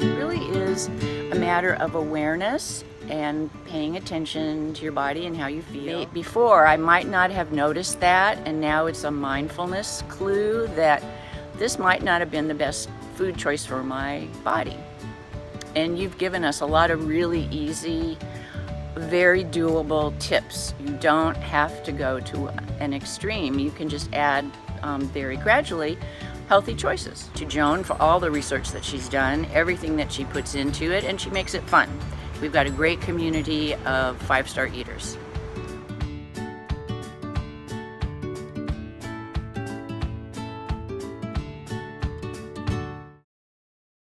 It really is a matter of awareness and paying attention to your body and how you feel. Before, I might not have noticed that, and now it's a mindfulness clue that this might not have been the best food choice for my body. And you've given us a lot of really easy, very doable tips. You don't have to go to an extreme. You can just add very gradually healthy choices. To Joan for all the research that she's done, everything that she puts into it, and she makes it fun. We've got a great community of 5-star eaters.